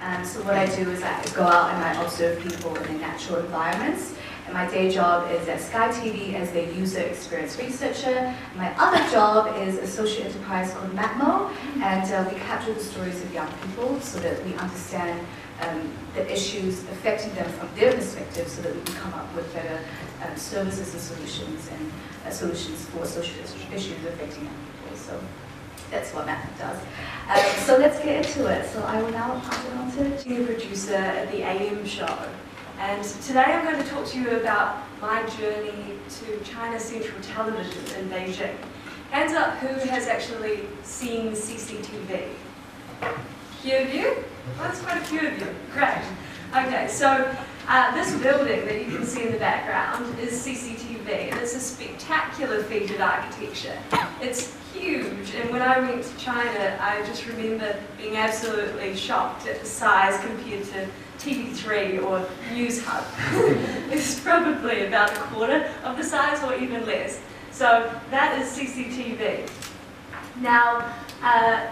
So what I do is I go out and I observe people in their natural environments. And my day job is at Sky TV as their user experience researcher. My other job is a social enterprise called MAPMO, and we capture the stories of young people so that we understand the issues affecting them from their perspective, so that we can come up with better services and solutions for social issues affecting young people. So that's what MAPMO does. So let's get into it. So I will now pass it on to Senior producer at the AM show. And today I'm going to talk to you about my journey to China Central Television in Beijing. Hands up who has actually seen CCTV? Few of you? Well, that's quite a few of you. Great. Okay, so this building that you can see in the background is CCTV, and it's a spectacular feat of architecture. It's huge, and when I went to China, I just remember being absolutely shocked at the size compared to TV3 or News Hub. It's probably about a quarter of the size or even less. So that is CCTV. Now, I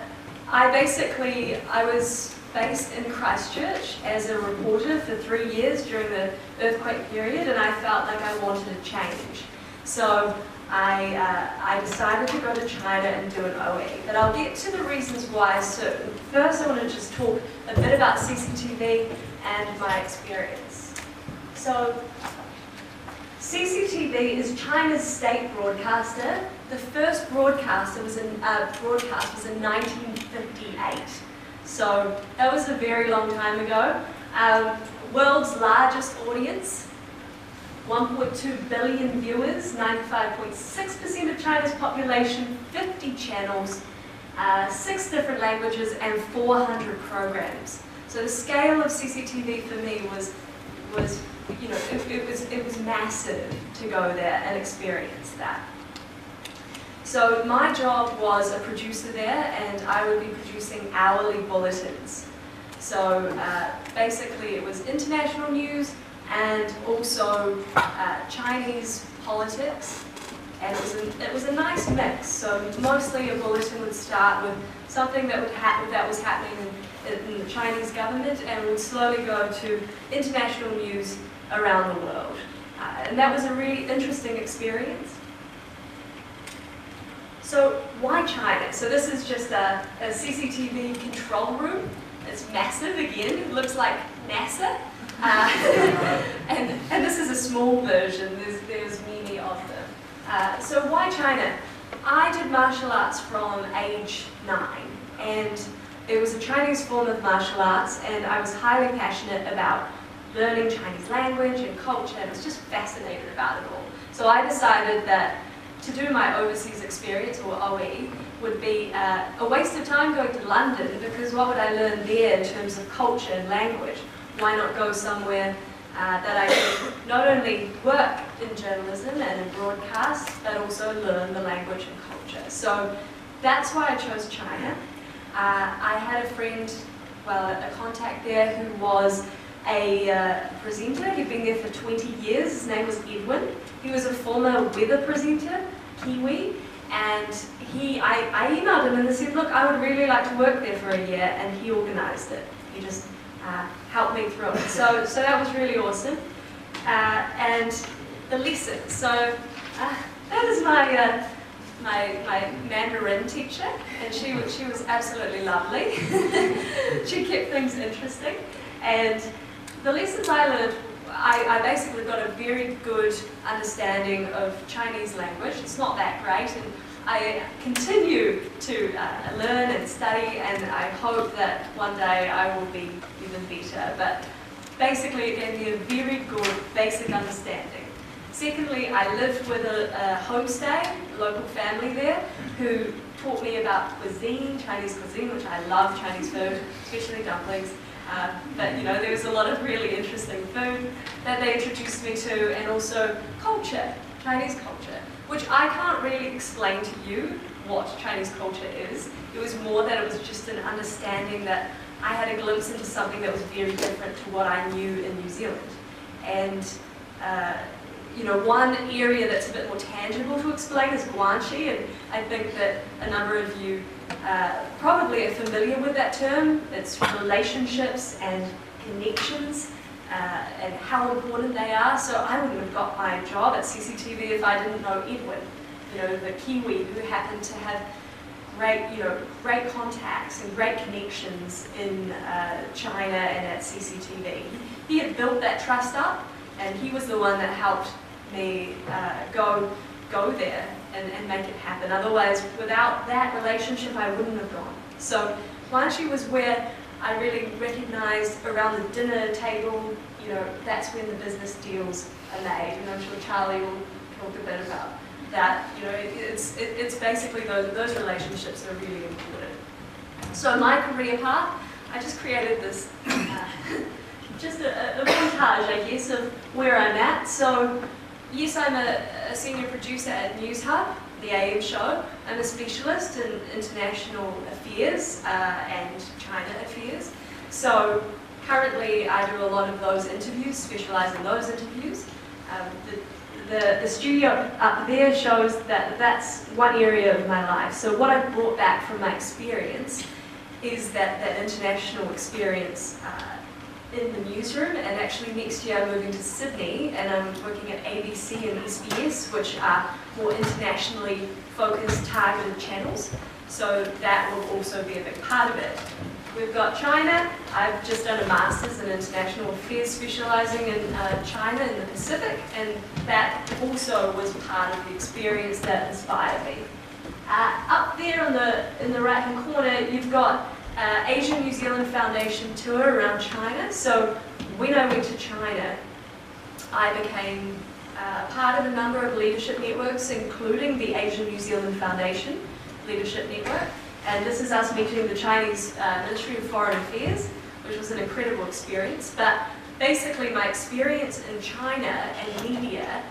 was based in Christchurch as a reporter for 3 years during the earthquake period, and I felt like I wanted a change. So I decided to go to China and do an OE, but I'll get to the reasons why soon. First, I want to just talk a bit about CCTV and my experience. So, CCTV is China's state broadcaster. The first broadcast was in 1958. So that was a very long time ago. World's largest audience, 1.2 billion viewers, 95.6% of China's population, 50 channels, 6 different languages, and 400 programs. So the scale of CCTV for me was it was massive to go there and experience that. So my job was a producer there, and I would be producing hourly bulletins. So basically it was international news and also Chinese politics, and it was a nice mix. So mostly a bulletin would start with something that was happening in the Chinese government, and would slowly go to international news around the world. And that was a really interesting experience. So why China? So this is just a CCTV control room. It's massive again, it looks like NASA. And this is a small version, there's many of them. So why China? I did martial arts from age 9, and it was a Chinese form of martial arts, and I was highly passionate about learning Chinese language and culture, and I was just fascinated about it all. So I decided that to do my overseas experience, or OE, would be a waste of time going to London, because what would I learn there in terms of culture and language? Why not go somewhere that I could not only work in journalism and in broadcast, but also learn the language and culture. So that's why I chose China. I had a friend, a contact there who was a presenter. He'd been there for 20 years. His name was Edwin. He was a former weather presenter, Kiwi, and I emailed him and said, look, I would really like to work there for a year, and he organised it. He just helped me through it. So that was really awesome. And the lessons. So that is my Mandarin teacher, and she was absolutely lovely. She kept things interesting, and the lessons I learned, I basically got a very good understanding of Chinese language. It's not that great, and I continue to learn and study, and I hope that one day I will be even better. But basically it gave me a very good basic understanding. Secondly, I lived with a homestay, a local family there, who taught me about cuisine, Chinese cuisine, which I love Chinese food, especially dumplings. But there was a lot of really interesting food that they introduced me to, and also culture, Chinese culture, which I can't really explain to you what Chinese culture is. It was more that it was just an understanding that I had a glimpse into something that was very different to what I knew in New Zealand. And one area that's a bit more tangible to explain is Guanxi, and I think that a number of you probably are familiar with that term. It's relationships and connections and how important they are. So I wouldn't have got my job at CCTV if I didn't know Edwin, the Kiwi who happened to have great contacts and great connections in China and at CCTV. He had built that trust up, and he was the one that helped me go there and make it happen. Otherwise, without that relationship, I wouldn't have gone. So Blanchie was where I really recognized around the dinner table, that's when the business deals are made. And I'm sure Charlie will talk a bit about that. It's basically those relationships are really important. So my career path, I just created this, just a montage, I guess, of where I'm at. So yes, I'm a senior producer at News Hub, the AM show. I'm a specialist in international affairs and China affairs. So currently I do a lot of those interviews, specialize in those interviews. The studio up there shows that that's one area of my life. So what I've brought back from my experience is that international experience in the newsroom, and actually next year I'm moving to Sydney and I'm working at ABC and SBS, which are more internationally focused, targeted channels. So that will also be a big part of it. We've got China. I've just done a master's in international affairs, specializing in China in the Pacific, and that also was part of the experience that inspired me. Up there in the right-hand corner, you've got Asian New Zealand Foundation tour around China. So when I went to China, I became part of a number of leadership networks, including the Asian New Zealand Foundation Leadership Network. And this is us meeting the Chinese Ministry of Foreign Affairs, which was an incredible experience. But basically my experience in China and media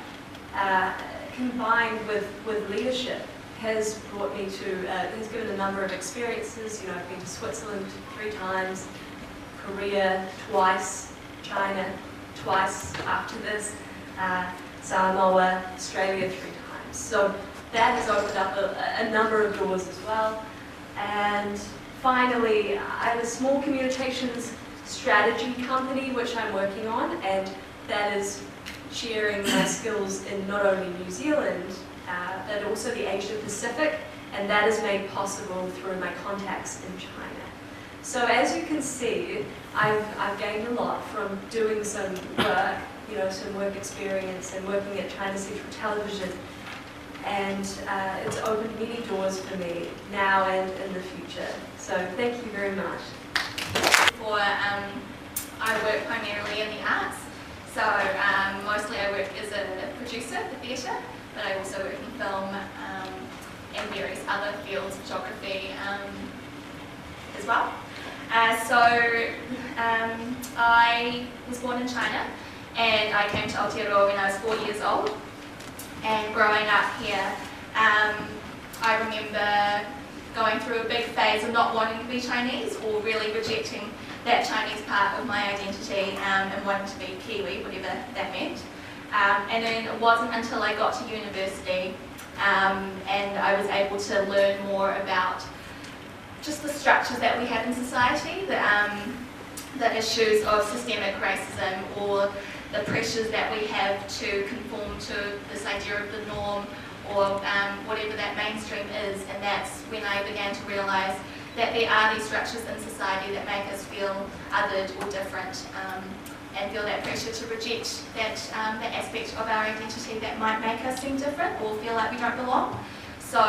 combined with leadership has brought me to, has given a number of experiences. I've been to Switzerland 3 times, Korea twice, China twice after this, Samoa, Australia 3 times. So that has opened up a number of doors as well. And finally, I have a small communications strategy company which I'm working on, and that is sharing my skills in not only New Zealand, but also the Asia Pacific, and that is made possible through my contacts in China. So as you can see, I've gained a lot from doing some work, some work experience and working at China Central Television. And it's opened many doors for me now and in the future. So thank you very much. I work primarily in the arts. So mostly I work as a producer for theatre, but I also work in film and various other fields of geography as well. I was born in China, and I came to Aotearoa when I was 4 years old. And growing up here, I remember going through a big phase of not wanting to be Chinese, or really rejecting that Chinese part of my identity and wanting to be Kiwi, whatever that meant. And then it wasn't until I got to university and I was able to learn more about just the structures that we have in society, the issues of systemic racism, or the pressures that we have to conform to this idea of the norm, or whatever that mainstream is. And that's when I began to realise that there are these structures in society that make us feel othered or different, and feel that pressure to reject that aspect of our identity that might make us seem different or feel like we don't belong. So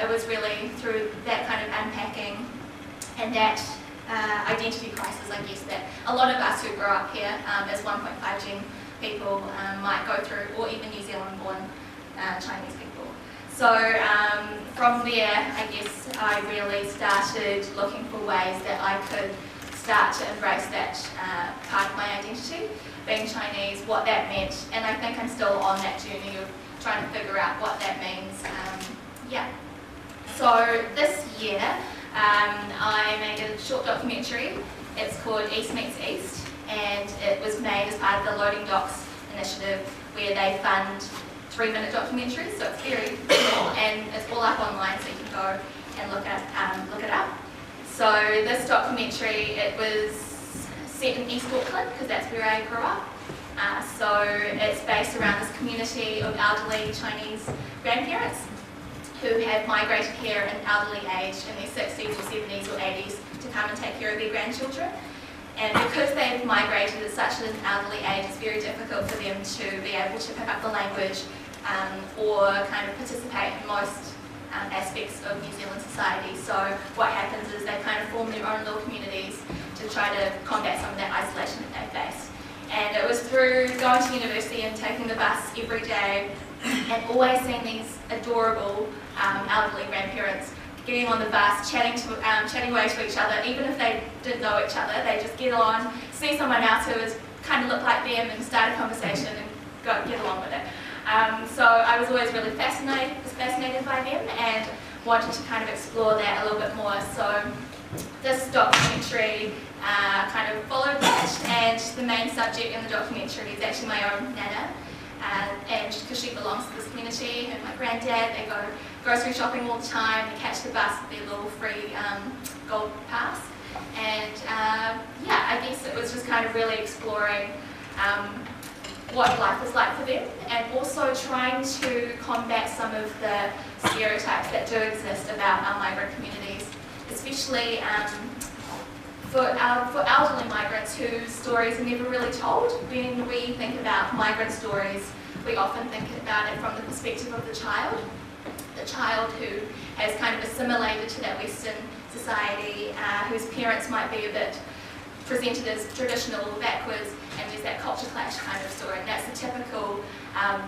it was really through that kind of unpacking and that identity crisis, I guess, that a lot of us who grow up here as 1.5 gen people might go through, or even New Zealand born Chinese people. So from there, I guess I really started looking for ways that I could start to embrace that part of my identity, being Chinese, what that meant, and I think I'm still on that journey of trying to figure out what that means. So this year, I made a short documentary. It's called East Meets East, and it was made as part of the Loading Docs initiative, where they fund 3-minute documentaries, so it's very small, and it's all up online, so you can go and look So this documentary, it was set in East Auckland because that's where I grew up. So it's based around this community of elderly Chinese grandparents who have migrated here in elderly age in their 60s or 70s or 80s to come and take care of their grandchildren. And because they've migrated at such an elderly age, it's very difficult for them to be able to pick up the language or kind of participate in most aspects of New Zealand society. So what happens is they kind of form their own little communities to try to combat some of that isolation that they face. And it was through going to university and taking the bus every day and always seeing these adorable elderly grandparents getting on the bus, chatting away to each other, even if they didn't know each other. They just get on, see someone else who was kind of looked like them and start a conversation and get along with it. So I was always really fascinated by them and wanted to kind of explore that a little bit more. So this documentary kind of followed that, and the main subject in the documentary is actually my own Nana. And because she belongs to this community, and my granddad, they go grocery shopping all the time, they catch the bus with their little free gold pass. And yeah, I guess it was just kind of really exploring what life was like for them, and also trying to combat some of the stereotypes that do exist about our migrant communities, especially for elderly migrants whose stories are never really told. When we think about migrant stories, we often think about it from the perspective of the child who has kind of assimilated to that Western society, whose parents might be a bit presented as traditional or backwards, and there's that culture clash kind of story, and that's the typical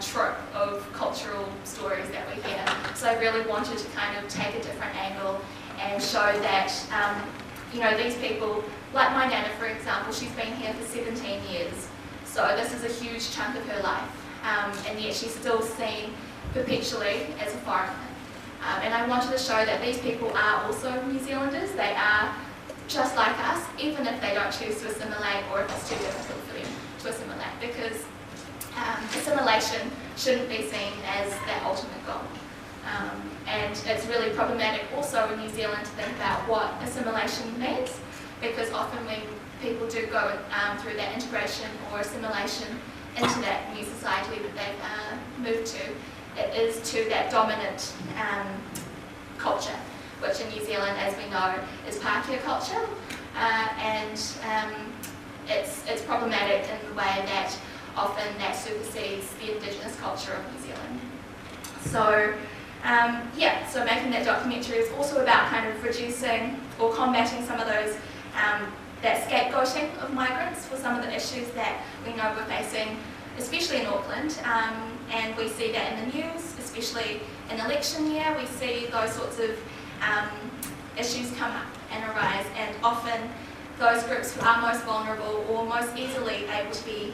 trope of cultural stories that we hear. So I really wanted to kind of take a different angle and show that you know, these people, like my Nana for example, she's been here for 17 years, so this is a huge chunk of her life, and yet she's still seen perpetually as a foreigner. And I wanted to show that these people are also New Zealanders. They are just like us, even if they don't choose to assimilate or if it's too difficult for them to assimilate, because assimilation shouldn't be seen as their ultimate goal. And it's really problematic also in New Zealand to think about what assimilation means, because often when people do go through that integration or assimilation into that new society that they've moved to, it is to that dominant culture, which in New Zealand, as we know, is Pākehā culture, and it's problematic in the way that often that supersedes the Indigenous culture of New Zealand. So yeah, so making that documentary is also about kind of reducing or combating some of those, that scapegoating of migrants for some of the issues that we know we're facing, especially in Auckland, and we see that in the news, especially in election year. We see those sorts of issues come up and arise, and often those groups who are most vulnerable or most easily able to be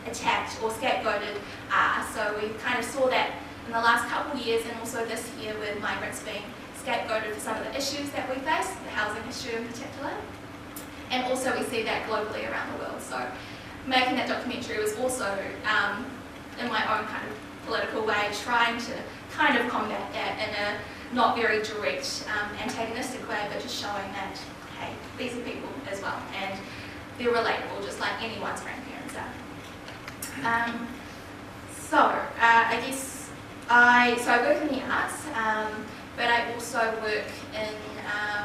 attacked or scapegoated are. So we kind of saw that in the last couple of years, and also this year, with migrants being scapegoated for some of the issues that we face, the housing issue in particular. And also we see that globally around the world. So making that documentary was also, in my own kind of political way, trying to kind of combat that in a not very direct, antagonistic way, but just showing that, hey, these are people as well, and they're relatable just like anyone's grandparents are. So I guess I work in the arts, but I also work in,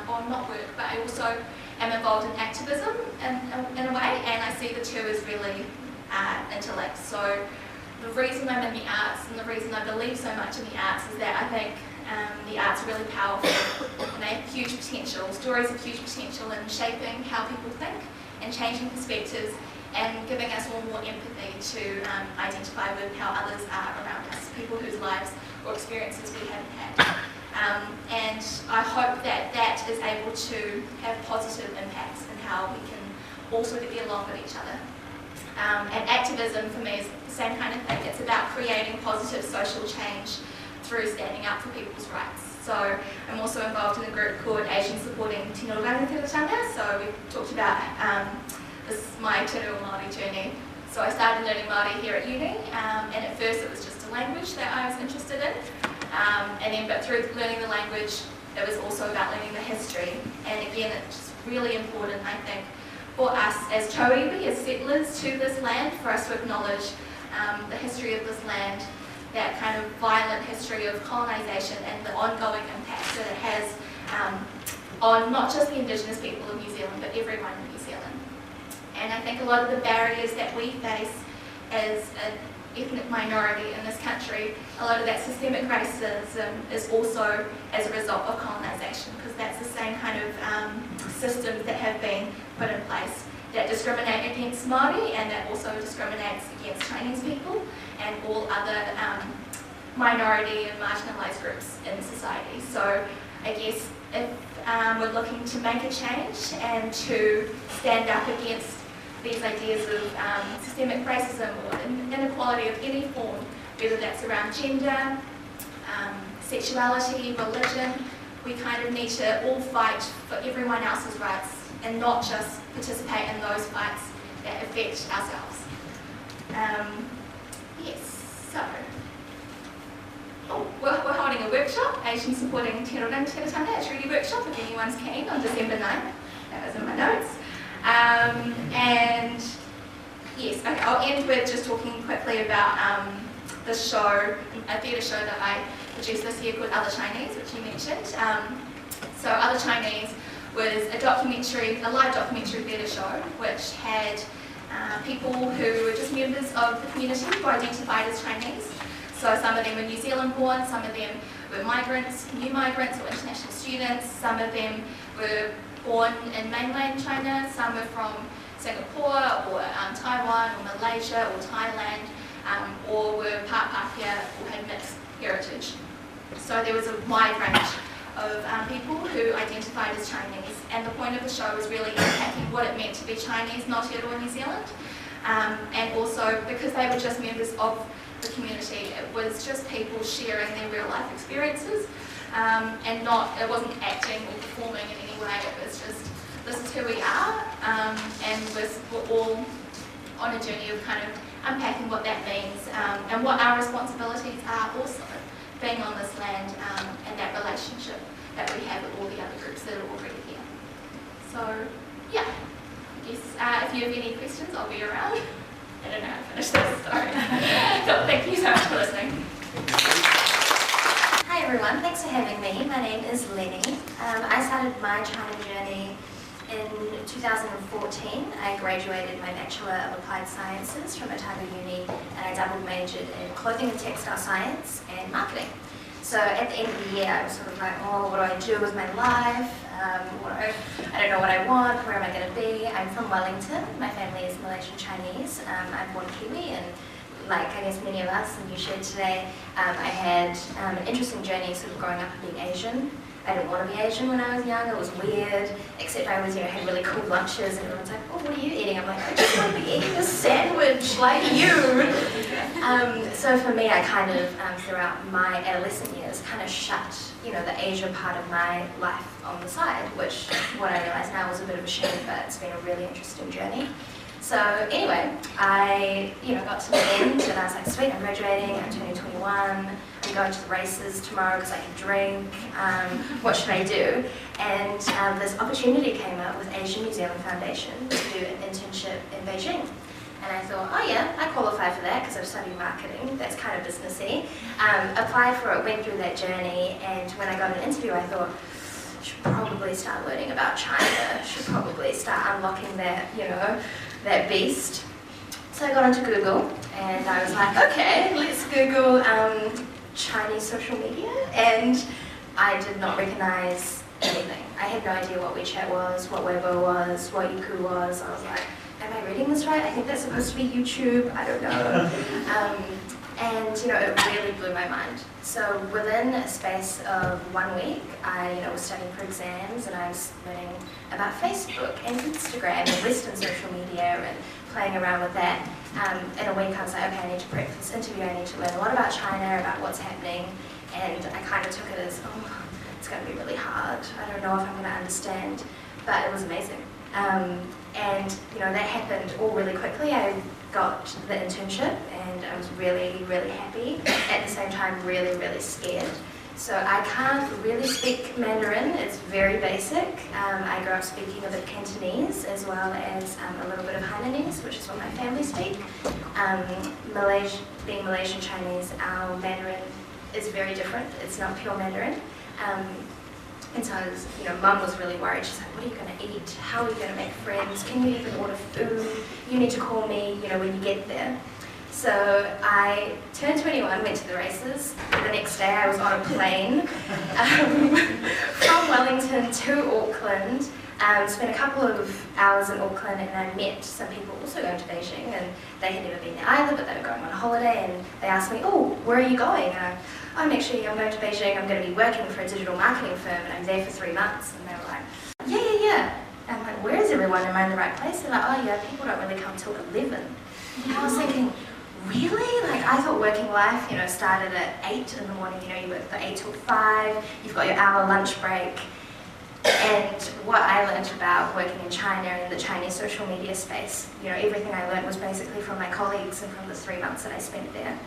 or not work, but I also am involved in activism in a way, and I see the two as really interlinked. So the reason I'm in the arts and the reason I believe so much in the arts is that I think the arts are really powerful, and they have huge potential. Stories have huge potential in shaping how people think and changing perspectives and giving us all more empathy to identify with how others are around us, people whose lives or experiences we haven't had. And I hope that that is able to have positive impacts in how we can also get along with each other. And activism for me is the same kind of thing. It's about creating positive social change through standing up for people's rights. So I'm also involved in a group called Asian Supporting Tino Rangatiratanga Tiratanga. So we talked about this my Te Reo Māori journey. So I started learning Māori here at uni, and at first it was just a language that I was interested in. And then, but through learning the language, it was also about learning the history. And again, it's really important, I think, for us as Tauiwi, as settlers to this land, for us to acknowledge the history of this land, that kind of violent history of colonisation and the ongoing impact that it has on not just the Indigenous people of New Zealand, but everyone in New Zealand. And I think a lot of the barriers that we face as an ethnic minority in this country, a lot of that systemic racism is also as a result of colonisation, because that's the same kind of systems that have been put in place that discriminate against Māori, and that also discriminates against Chinese people and all other minority and marginalised groups in society. So I guess if we're looking to make a change and to stand up against these ideas of systemic racism or inequality of any form, whether that's around gender, sexuality, religion, we kind of need to all fight for everyone else's rights and not just participate in those fights that affect ourselves. Yes, so we're holding a workshop, Asian Supporting Te Rora and Tiratanga, a treaty workshop, if anyone's keen, on December 9th. That was in my notes. And yes, okay, I'll end with just talking quickly about the show, a theatre show that I produced this year called Other Chinese, which you mentioned. So Other Chinese was a documentary, a live documentary theatre show, which had people who were just members of the community who identified as Chinese. So some of them were New Zealand born, some of them were migrants, new migrants or international students, some of them were born in mainland China, some were from Singapore or Taiwan or Malaysia or Thailand, or were part Pākehā or had mixed heritage. So there was a wide range of people who identified as Chinese, and the point of the show was really unpacking what it meant to be Chinese, not Aotearoa New Zealand, and also because they were just members of the community, it was just people sharing their real life experiences, and it wasn't acting or performing in any way, it was just, this is who we are, and we're all on a journey of kind of unpacking what that means, and what our responsibilities are also being on this land, and that relationship that we have with all the other groups that are already here. So, yeah, I guess if you have any questions, I'll be around. I don't know how to finish this, sorry. So, thank you so much for listening. Hi everyone, thanks for having me. My name is Lenny. I started my China journey in 2014. I graduated my Bachelor of Applied Sciences from Otago Uni, and I double majored in Clothing and Textile Science and Marketing. So at the end of the year, I was sort of like, oh, what do I do with my life? I don't know what I want, where am I going to be? I'm from Wellington. My family is Malaysian Chinese. I'm born Kiwi, and like I guess many of us, and you shared today, I had an interesting journey sort of growing up and being Asian. I didn't want to be Asian when I was young, it was weird, except I was, had really cool lunches and everyone's like, oh, what are you eating? I'm like, I just want to be eating a sandwich like you. So for me, I kind of, throughout my adolescent years, kind of shut, the Asia part of my life on the side, which what I realise now was a bit of a shame, but it's been a really interesting journey. So anyway, I got to the end and I was like, sweet, I'm graduating, I'm turning 21, I'm going to the races tomorrow because I can drink, what should I do? And this opportunity came up with Asian New Zealand Foundation to do an internship in Beijing. And I thought, oh yeah, I qualify for that because I've studied marketing, that's kind of businessy. Applied for it, went through that journey, and when I got an interview I thought, should probably start learning about China, should probably start unlocking that, that beast. So I got onto Google and I was like, okay, let's Google Chinese social media, and I did not recognize anything. I had no idea what WeChat was, what Weibo was, what Youku was. I was like, am I reading this right? I think that's supposed to be YouTube, I don't know. And it really blew my mind. So within a space of 1 week, I was studying for exams and I was learning about Facebook and Instagram and Western social media and playing around with that. In a week I was like, okay, I need to prep for this interview, I need to learn a lot about China, about what's happening, and I kind of took it as, oh, it's going to be really hard, I don't know if I'm going to understand, but it was amazing. And that happened all really quickly. I got the internship and I was really, really happy. At the same time, really, really scared. So I can't really speak Mandarin, it's very basic. I grew up speaking a bit Cantonese as well as a little bit of Hainanese, which is what my family speak. Being Malaysian Chinese, our Mandarin is very different. It's not pure Mandarin. And so I was, Mum was really worried. She's like, what are you going to eat? How are you going to make friends? Can you even order food? You need to call me, when you get there. So I turned 21, went to the races. The next day I was on a plane from Wellington to Auckland. Spent a couple of hours in Auckland and I met some people also going to Beijing, and they had never been there either, but they were going on holiday, and they asked me, oh, where are you going? And I'm going to Beijing, I'm going to be working for a digital marketing firm, and I'm there for 3 months. And they were like, yeah. And I'm like, where is everyone? Am I in the right place? They're like, oh yeah, people don't really come till 11. And I was thinking, really? Like, I thought working life, started at 8 in the morning, you work from 8 till 5, you've got your hour lunch break. And what I learned about working in China and the Chinese social media space, everything I learned was basically from my colleagues and from the 3 months that I spent there.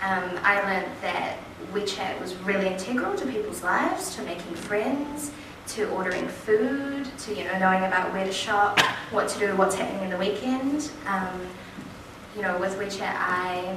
I learned that WeChat was really integral to people's lives, to making friends, to ordering food, to knowing about where to shop, what to do, what's happening in the weekend. With WeChat, I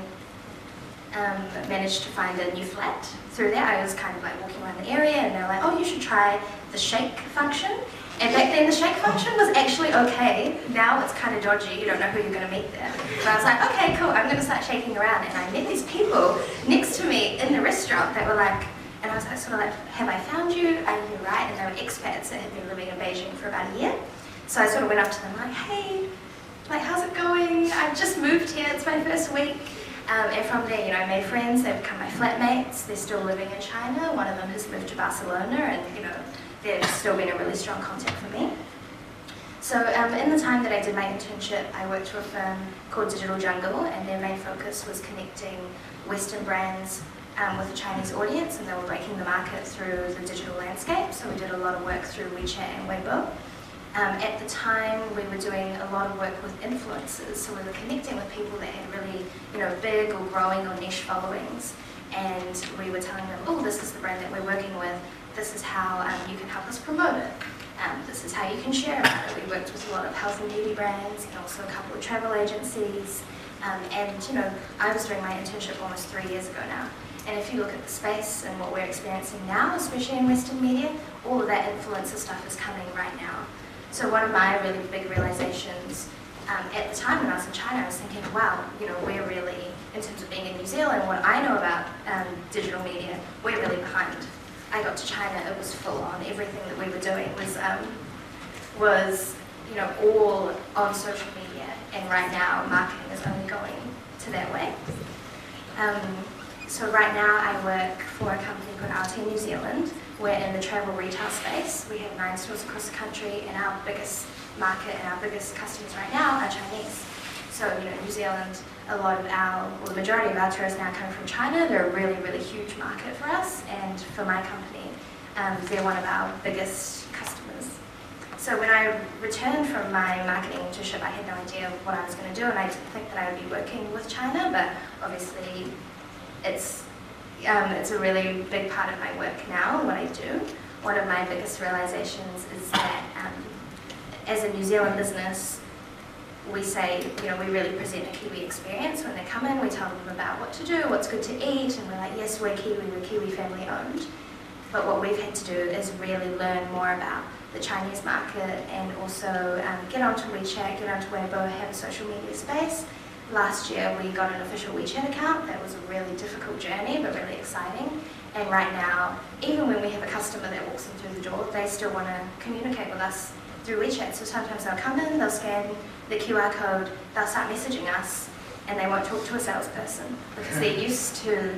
managed to find a new flat. Through there, I was kind of like walking around the area, and they were like, oh, you should try the shake function. And back then, the shake function was actually okay. Now it's kind of dodgy. You don't know who you're going to meet there. But I was like, okay, cool, I'm going to start shaking around. And I met these people next to me in the restaurant that were like, and I was like, sort of like, have I found you? Are you right? And they were expats that had been living in Beijing for about a year. So I sort of went up to them like, hey, like, how's it going? I've just moved here. It's my first week. And from there, I made friends. They've become my flatmates. They're still living in China. One of them has moved to Barcelona, and they've still been a really strong contact for me. So in the time that I did my internship, I worked for a firm called Digital Jungle, and their main focus was connecting Western brands with a Chinese audience, and they were breaking the market through the digital landscape. So we did a lot of work through WeChat and Weibo. At the time, we were doing a lot of work with influencers, so we were connecting with people that had really, big or growing or niche followings, and we were telling them, oh, this is the brand that we're working with, this is how you can help us promote it, this is how you can share about it. We worked with a lot of health and beauty brands, and also a couple of travel agencies, and I was doing my internship almost 3 years ago now. And if you look at the space and what we're experiencing now, especially in Western media, all of that influencer stuff is coming right now. So one of my really big realizations at the time when I was in China, I was thinking, wow, we're really, in terms of being in New Zealand, what I know about digital media, we're really behind. I got to China, it was full on. Everything that we were doing was all on social media. And right now, marketing is only going to that way. So right now, I work for a company called RT New Zealand. We're in the travel retail space. We have 9 stores across the country, and our biggest market and our biggest customers right now are Chinese. So, New Zealand, the majority of our tourists now come from China. They're a really, really huge market for us, and for my company, they're one of our biggest customers. So when I returned from my marketing internship, I had no idea what I was going to do, and I didn't think that I would be working with China, but obviously it's a really big part of my work now, what I do. One of my biggest realizations is that as a New Zealand business, we say, we really present a Kiwi experience. When they come in, we tell them about what to do, what's good to eat, and we're like, yes, we're Kiwi family owned. But what we've had to do is really learn more about the Chinese market, and also get onto WeChat, get onto Weibo, have a social media space. Last year, we got an official WeChat account. That was a really difficult journey, but really exciting. And right now, even when we have a customer that walks in through the door, they still want to communicate with us through WeChat. So sometimes they'll come in, they'll scan the QR code, they'll start messaging us, and they won't talk to a salesperson because they're used to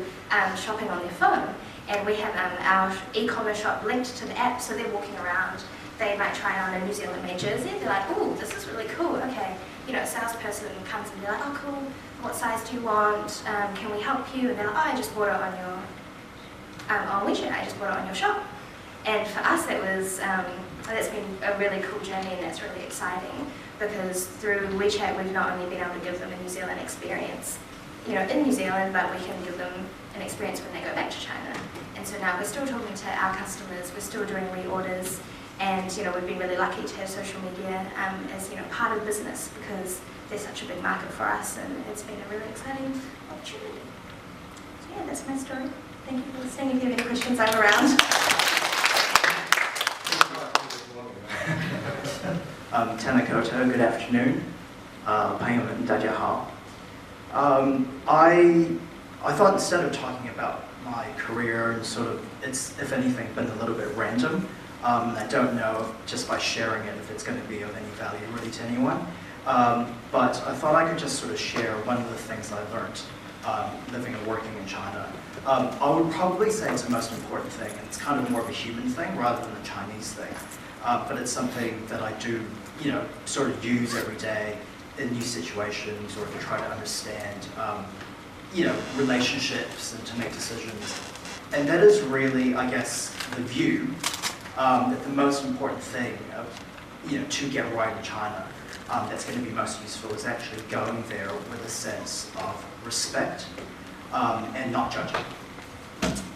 shopping on their phone. And we have our e-commerce shop linked to the app, so they're walking around. They might try on a New Zealand-made jersey. They're like, oh, this is really cool. Okay. A salesperson comes and they're like, oh, cool. What size do you want? Can we help you? And they're like, oh, I just bought it on your on WeChat. I just bought it on your shop. And for us, that's been a really cool journey, and that's really exciting because through WeChat, we've not only been able to give them a New Zealand experience, in New Zealand, but we can give them an experience when they go back to China. And so now we're still talking to our customers, we're still doing reorders, and we've been really lucky to have social media as part of the business because they're such a big market for us, and it's been a really exciting opportunity. So yeah, that's my story. Thank you for listening. If you have any questions, I'm around. Tanakoto, good afternoon. 朋友们，大家好. I thought instead of talking about my career and sort of, it's, if anything, been a little bit random. I don't know just by sharing it if it's going to be of any value really to anyone. But I thought I could just sort of share one of the things I learned living and working in China. I would probably say it's the most important thing, and it's kind of more of a human thing rather than a Chinese thing. But it's something that I do, sort of use every day in new situations or to try to understand, relationships and to make decisions. And that is really, I guess, the view that the most important thing, to get right in China, that's going to be most useful is actually going there with a sense of respect and not judging.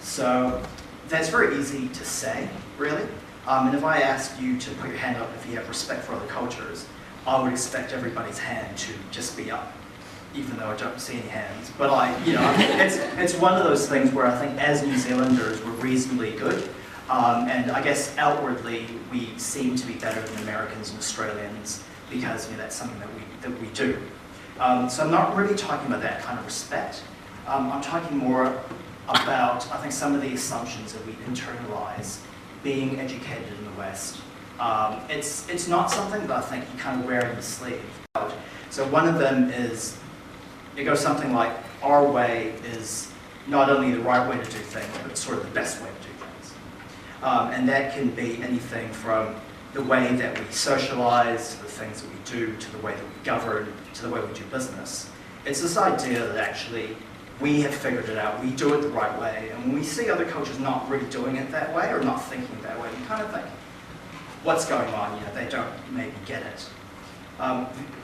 So that's very easy to say, really. And if I asked you to put your hand up if you have respect for other cultures, I would expect everybody's hand to just be up, even though I don't see any hands. But it's one of those things where I think as New Zealanders we're reasonably good, and I guess outwardly we seem to be better than Americans and Australians because that's something that we do. So I'm not really talking about that kind of respect. I'm talking more about, I think, some of the assumptions that we internalize being educated in the West. It's not something that I think you kind of wear in the sleeve. So one of them is, it goes something like, our way is not only the right way to do things, but it's sort of the best way to do things. And that can be anything from the way that we socialize, to the things that we do, to the way that we govern, to the way we do business. It's this idea that actually we have figured it out, we do it the right way, and when we see other cultures not really doing it that way or not thinking that way, we kind of think, what's going on? They don't maybe get it.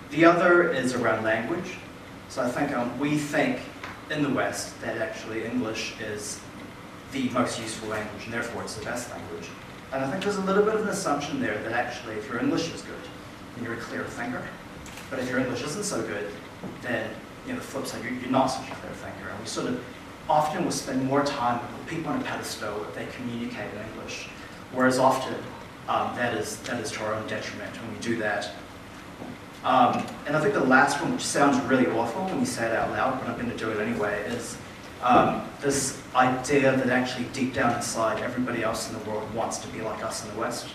The other is around language. So I think we think in the West that actually English is the most useful language and therefore it's the best language. And I think there's a little bit of an assumption there that actually if your English is good, then you're a clear thinker. But if your English isn't so good, then the flip side, you're not such a clear thinker. And we sort of often will spend more time with people on a pedestal if they communicate in English, whereas often that is to our own detriment when we do that. And I think the last one, which sounds really awful when you say it out loud, but I'm going to do it anyway, is this idea that actually deep down inside everybody else in the world wants to be like us in the West.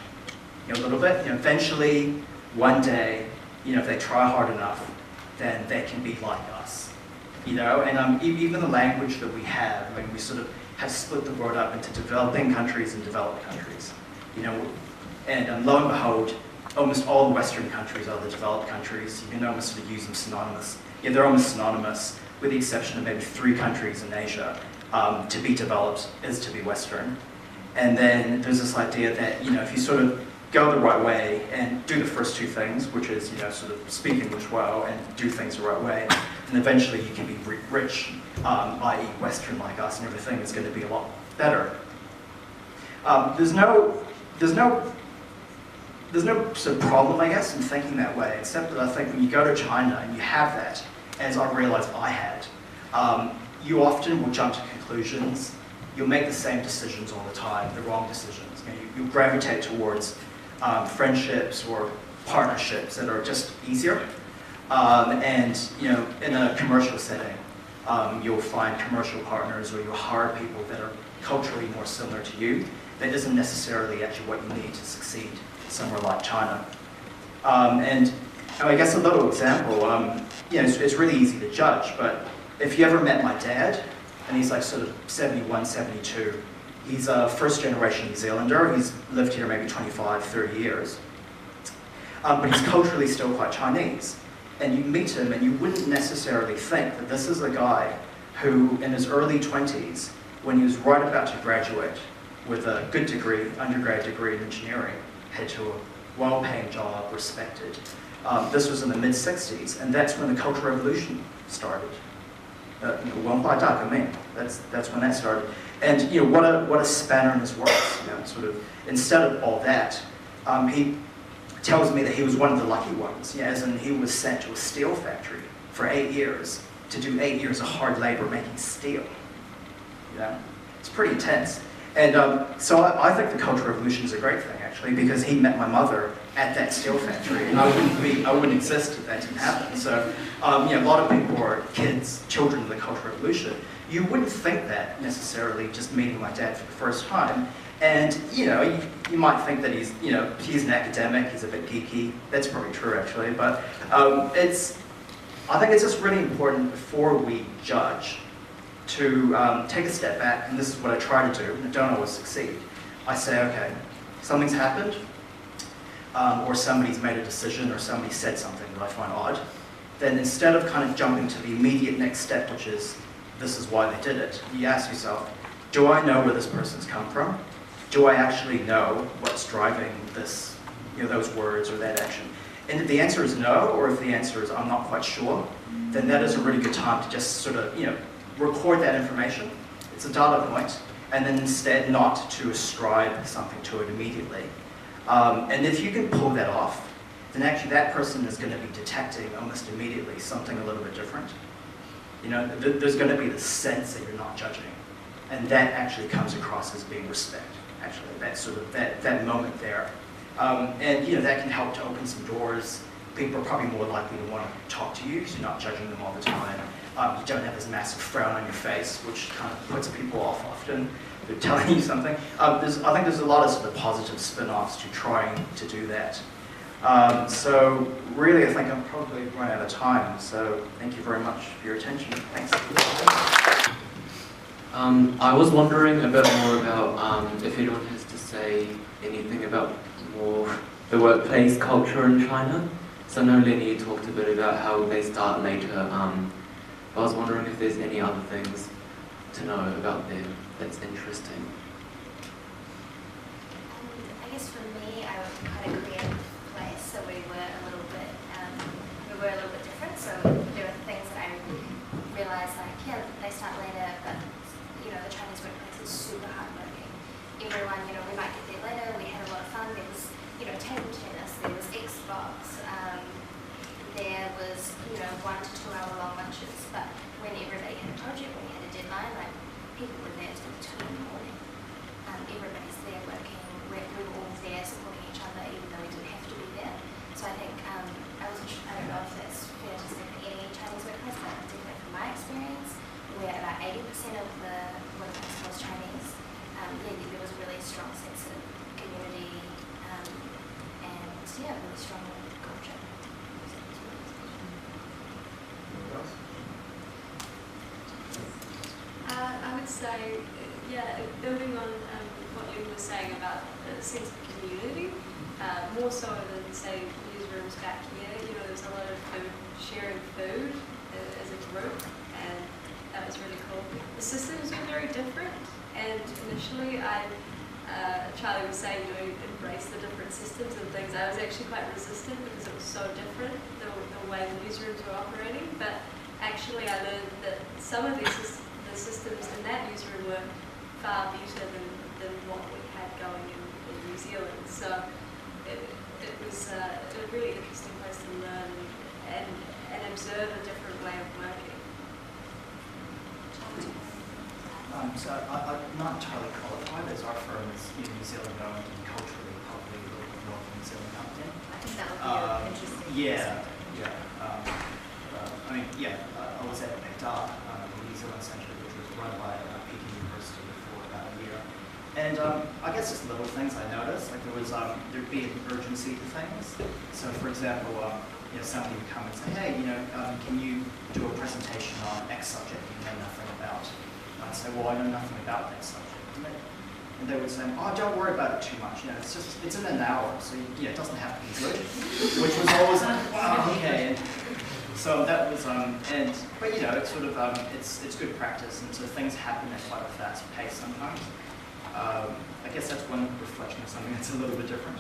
A little bit. Eventually, one day, if they try hard enough, then they can be like us. And even the language that we have, we sort of have split the world up into developing countries and developed countries. And lo and behold, almost all the Western countries are the developed countries. You can almost sort of use them synonymous. They're almost synonymous, with the exception of maybe 3 countries in Asia. To be developed is to be Western. And then there's this idea that, if you sort of go the right way and do the first 2 things, which is, sort of speak English well and do things the right way, and eventually you can be rich, i.e. Western like us, and everything is going to be a lot better. There's no sort of problem, I guess, in thinking that way, except that I think when you go to China and you have that, as I realized I had, you often will jump to conclusions. You'll make the same decisions all the time, the wrong decisions. You'll gravitate towards friendships or partnerships that are just easier. And in a commercial setting, you'll find commercial partners or you'll hire people that are culturally more similar to you. That isn't necessarily actually what you need to succeed somewhere like China. And I guess a little example, it's really easy to judge, but if you ever met my dad, and he's like sort of 71, 72, he's a first-generation New Zealander. He's lived here maybe 25, 30 years. But he's culturally still quite Chinese. And you meet him and you wouldn't necessarily think that this is a guy who, in his early 20s, when he was right about to graduate with a good degree, undergrad degree in engineering, head to a well-paying job, respected. This was in the mid-60s, and that's when the Cultural Revolution started. 文化大革命. That's when that started. And what a spanner in his works. Sort of instead of all that, he tells me that he was one of the lucky ones. As in he was sent to a steel factory for 8 years to do 8 years of hard labor making steel. It's pretty intense. And so I think the Cultural Revolution is a great thing, actually, because he met my mother at that steel factory, and I wouldn't exist if that didn't happen. So, a lot of people are children of the Cultural Revolution. You wouldn't think that necessarily just meeting my dad for the first time. And you might think that he's an academic, he's a bit geeky. That's probably true, actually. But I think it's just really important before we judge to take a step back, and this is what I try to do, and I don't always succeed. I say, okay, something's happened, or somebody's made a decision, or somebody said something that I find odd. Then instead of kind of jumping to the immediate next step, which is, this is why they did it, you ask yourself, do I know where this person's come from? Do I actually know what's driving this, those words or that action? And if the answer is no, or if the answer is I'm not quite sure, then that is a really good time to just sort of, record that information. It's a data point, and then instead not to ascribe something to it immediately. And if you can pull that off, then actually that person is going to be detecting almost immediately something a little bit different. There's going to be the sense that you're not judging, and that actually comes across as being respect. Actually, that sort of that moment there, and that can help to open some doors. People are probably more likely to want to talk to you because you're not judging them all the time. You don't have this massive frown on your face, which kind of puts people off often. They're telling you something. I think there's a lot of sort of positive spin-offs to trying to do that. So really, I think I'm probably run out of time. So thank you very much for your attention. Thanks. I was wondering a bit more about if anyone has to say anything about more the workplace culture in China. So I know Lenny talked a bit about how they start later. I was wondering if there's any other things to know about them that's interesting. I guess for me, I was kind of creative place, so we were a little bit different. So there were things that I realized, like, they start later, but the Chinese workplace is super hardworking. Everyone, we might get there later. We had a lot of fun. There was, table tennis. There was Xbox. There was, 1 to 2 hour long lunches. But when everybody had a project, when we had a deadline, like people were there till 2 in the morning. Everybody's there working. We were all there supporting each other, even though we didn't have to be there. So I think I don't know if that's fair to say for any Chinese workplace, but definitely from my experience, where about 80% of the workplace was Chinese. There was a really strong sense of community and really strong culture. I would say, building on what you were saying about the sense of community, more so than, say, newsrooms back here, there's a lot of sharing food as a group, and that was really cool. The systems were very different, and initially Charlie was saying, embrace the different systems and things. I was actually quite resistant because it was so different, the way the newsrooms were operating, but actually I learned that some of the systems in that newsroom were far better than what we had going in New Zealand. So it was a really interesting place to learn and observe a different way of working. So I'm not entirely qualified, as our firm is New Zealand owned and culturally probably a little bit more New Zealand company. I think that would be interesting. I was at PETA, the New Zealand Centre, which was run by Peking University for about a year. And I guess just little things I noticed, like there'd be an urgency to things. So for example, somebody would come and say, hey, can you do a presentation on X subject you know nothing about? I'd say, well, I know nothing about that subject. And they would say, oh, don't worry about it too much. It's in an hour, so it doesn't have to be good. Which was always like, wow, okay. And so that was, but it's sort of, it's good practice, and so things happen at quite a fast pace sometimes. I guess that's one reflection of something that's a little bit different.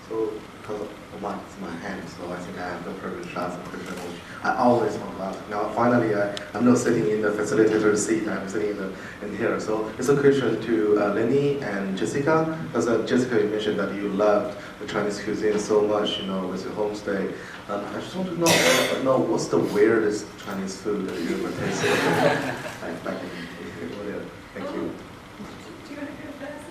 So because of my hand, so I think I have the privilege to ask a question which I always want to ask. Now, finally, I'm not sitting in the facilitator's seat, I'm sitting in here. So it's a question to Lenny and Jessica, because Jessica, you mentioned that you loved the Chinese cuisine so much, with your homestay. I just want to know what's the weirdest Chinese food that you ever tasted? Back in Korea. Thank you. Do you want to go first?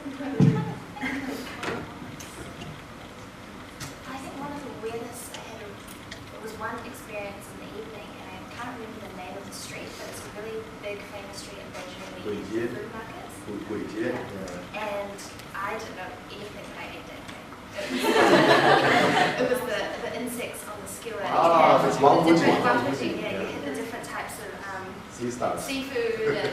I think one of the weirdest it was one experience in the evening, and I can't remember the name of the street, but it's a really big famous street in Beijing where you get food markets. Yeah. And I didn't know anything that I ate that day. It was the insects on the skewer. Ah, it's one you food. had the different types of Sea stars. seafood and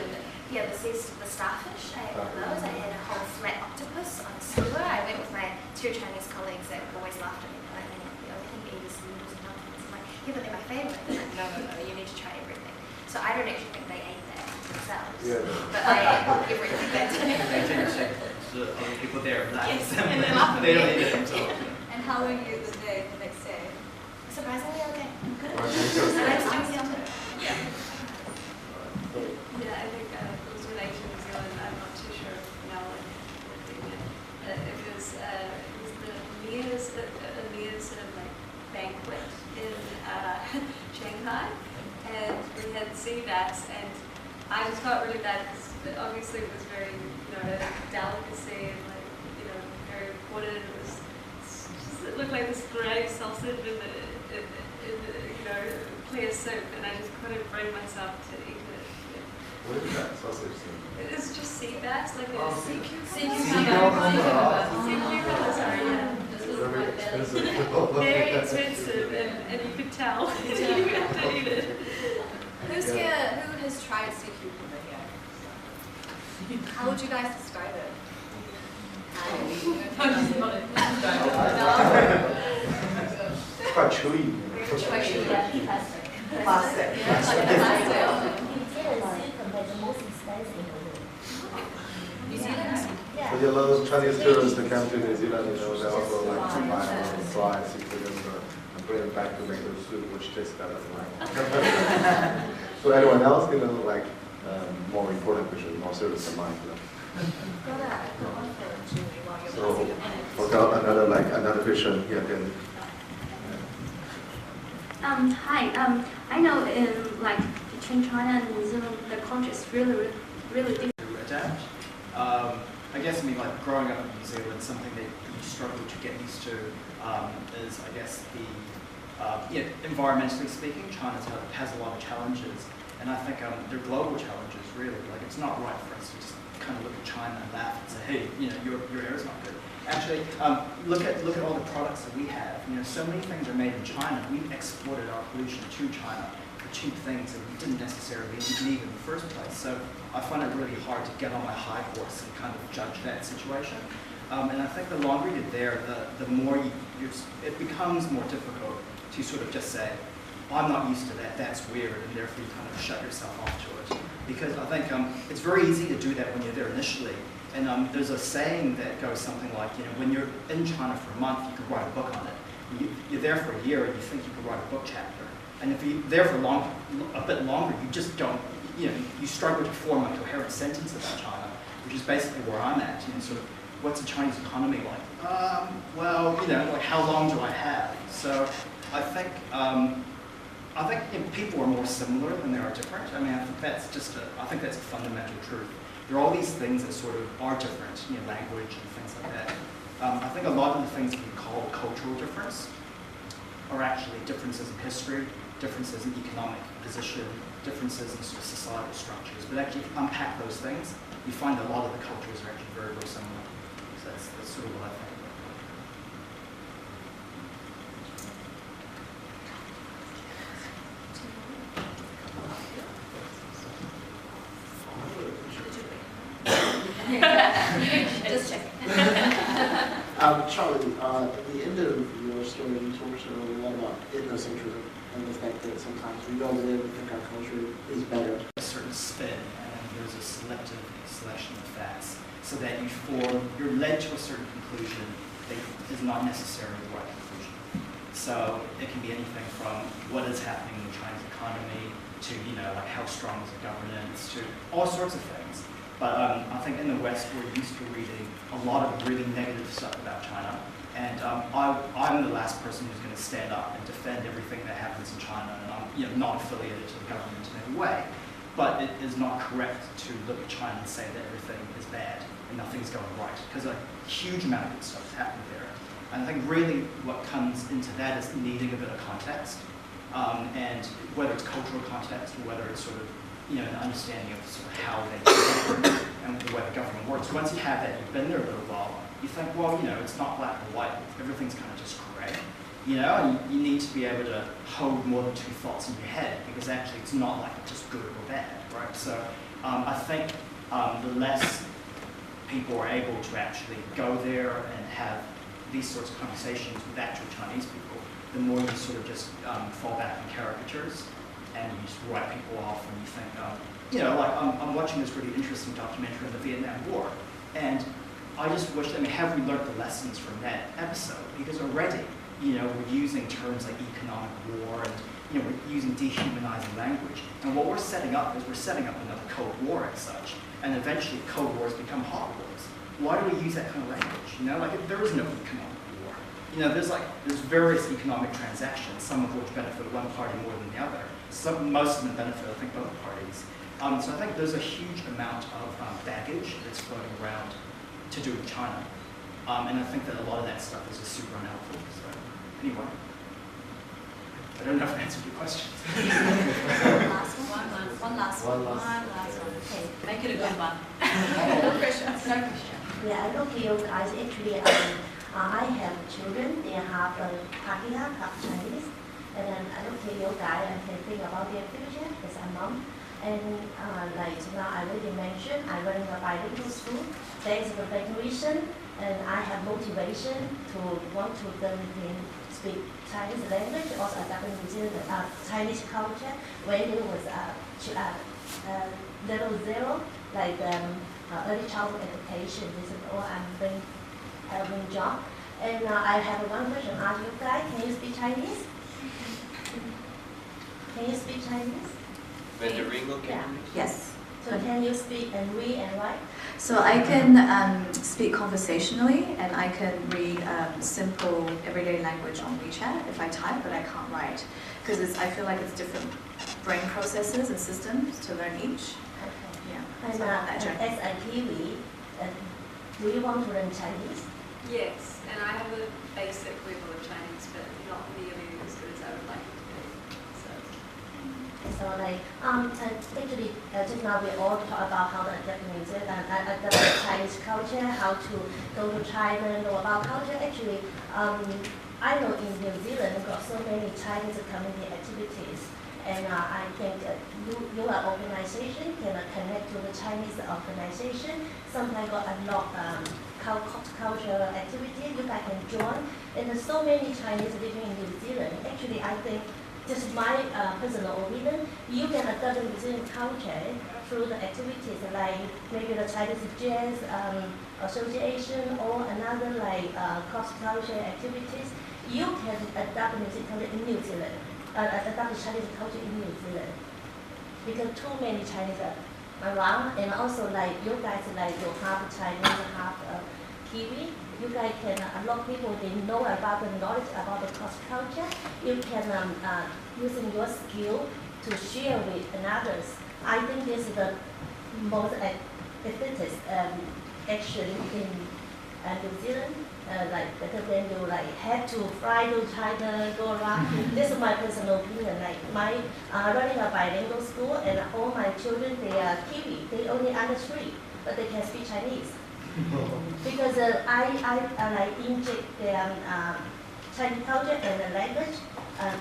the starfish. I had one of those. I had a whole flat octopus on a skewer. I went with my two Chinese colleagues that always laughed at me. Like, the only thing you eat is noodles and dumplings. I'm like, yeah, but they're my favorite. They're like, no, you need to try everything. So I don't actually think they ate that themselves. Yeah. But I ate everything that day. The other people there laugh. Yes, and they laugh at They don't me. eat it themselves. And how were you the next day? Surprisingly okay. Right, And I'm still feeling it. Yeah, I think it was related to New Zealand. I'm not too sure now what they did. It was the Mia's sort of like banquet in Shanghai, and we had sea bass, and I just felt really bad because obviously it was very, a delicacy and very important. It looked like this grey sausage in the clear soup, and I just couldn't bring myself to eat it. What is that sausage? It's just sea bass, like a sea cucumber. Sea cucumber. Sea cucumber, sorry, yeah. Just little Very white belly. expensive. Very expensive, and you could tell. You have to eat it. Who has tried sea cucumber here? How would you guys describe it? Quite chewy. Plastic. New Zealand? But a lot of Chinese tourists that come to New Zealand, they also like to buy fried seafood and bring it back to make the soup, which tastes better. So anyone else, more important question, more serious than mine. So, another question here again. Hi. I know between China and New Zealand, the culture is really different. To adapt. I guess, growing up in New Zealand, something that you struggle to get used to is, I guess, environmentally speaking, China has a lot of challenges. And I think they're global challenges, really. It's not right for us to just kind of look at China and laugh and say, hey, your air is not good. Actually, look at all the products that we have. So many things are made in China. We've exported our pollution to China for cheap things that we didn't necessarily need in the first place. So I find it really hard to get on my high horse and kind of judge that situation. And I think the longer you're there, the more it becomes more difficult to sort of just say, I'm not used to that, that's weird, and therefore you kind of shut yourself off to it. Because I think it's very easy to do that when you're there initially. And there's a saying that goes something like, when you're in China for a month, you could write a book on it. You're there for a year, and you think you could write a book chapter. And if you're there for a bit longer, you just don't, you struggle to form a coherent sentence about China, which is basically where I'm at. Sort of, what's the Chinese economy like? Well, how long do I have? So I think people are more similar than they are different. I think that's a fundamental truth. There are all these things that sort of are different, language and things like that. I think a lot of the things we call cultural difference are actually differences in history, differences in economic position, differences in sort of societal structures. But actually, if you unpack those things, you find a lot of the cultures are actually very, very similar. So that's sort of what I think. Just check. Charlie, at the end of your story, you talked a lot about ethnocentrism and the fact that sometimes we go over there and think our culture is better. A certain spin, and there's a selective selection of facts, so that you're led to a certain conclusion is not necessarily the right conclusion. So it can be anything from what is happening in the Chinese economy to, like how strong is the governance, to all sorts of things. But I think in the West, we're used to reading a lot of really negative stuff about China. And I'm the last person who's going to stand up and defend everything that happens in China. And I'm not affiliated to the government in any way. But it is not correct to look at China and say that everything is bad and nothing's going right, because a huge amount of good stuff is happening there. And I think really what comes into that is needing a bit of context. And whether it's cultural context or whether it's sort of an understanding of sort of how they govern and the way the government works. Once you have that, you've been there a little while, you think, well, it's not black or white, everything's kind of just gray. And you need to be able to hold more than two thoughts in your head, because actually it's not like just good or bad, right? So I think the less people are able to actually go there and have these sorts of conversations with actual Chinese people, the more you sort of just fall back on caricatures and you just write people off and you think, like I'm watching this really interesting documentary on the Vietnam War, and I just wish, have we learned the lessons from that episode? Because already, we're using terms like economic war and, we're using dehumanizing language. And what we're setting up is we're setting up another Cold War and such. And eventually Cold Wars become hot wars. Why do we use that kind of language? There is no economic war. There's various economic transactions, some of which benefit one party more than the other. Most of them benefit, I think, both parties. So I think there's a huge amount of baggage that's floating around to do with China. And I think that a lot of that stuff is just super unhelpful. So anyway, I don't know if I answered your question. One last one. Okay. Make it a good one. No questions. No question. Yeah, I look at you guys. Actually, I have children. They have Pakistan, half Chinese. And then I look at you guys and can think about their future as a mom. And like now I already mentioned, I run a bilingual school. There is a big reason, and I have motivation to want to learn and speak Chinese language, also adapting New Zealand Chinese culture. When there was level 0, like early childhood education, this is all I'm doing job. And I have one question. Ask you guys, can you speak Chinese? Can you speak Chinese? Mandarin or Cantonese? Yes. So can you speak and read and write? So I can speak conversationally, and I can read simple everyday language on WeChat if I type, but I can't write, because I feel like it's different brain processes and systems to learn each. Okay. Yeah. And So that journey. as a Kiwi, do you want to learn Chinese? Yes, and I have a basic level of Chinese, but not nearly as good as I would like it to be. So like, actually, just now we all talk about how to adapt music and adapt Chinese culture, how to go to China, know about culture. Actually, I know in New Zealand we've got so many Chinese community activities, and I think your organization can connect to the Chinese organization. Sometimes got a lot cultural activity you guys can join, and there's so many Chinese living in New Zealand. Actually, I think. Just my personal opinion, you can adapt the New Zealand culture through the activities like maybe the Chinese Jazz Association or another like cross-cultural activities. You can adapt the music culture in New Zealand, adapt the Chinese culture in New Zealand. Because too many Chinese are around, and also like you guys like you half Chinese, half Kiwi. You guys can, a lot of people, they know about the knowledge about the cross culture. You can, using your skill to share with others. I think this is the most effective action in New Zealand. Like better than you like have to fly to China, go around. This is my personal opinion. Like my running a bilingual school, and all my children, they are Kiwi. They only under 3, but they can speak Chinese. Because I like inject their Chinese culture and the language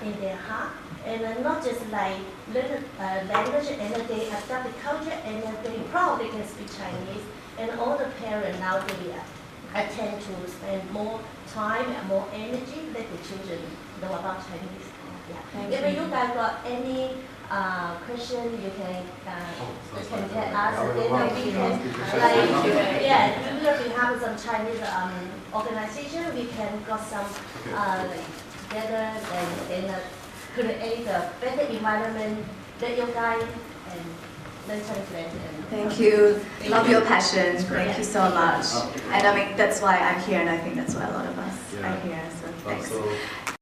in their heart, and not just like learn language, and they adapt the culture, and they proud they can speak Chinese. And all the parents now they attend to spend more time and more energy let the children know about Chinese. Yeah. If you guys got any question, you can get us, and then we can we have some Chinese organization, we can got some together and create a better environment that you guys and learn Chinese. Thank you. Love your passion. Thank you so much. And I mean, that's why I'm here, and I think that's why a lot of us are here. So thanks.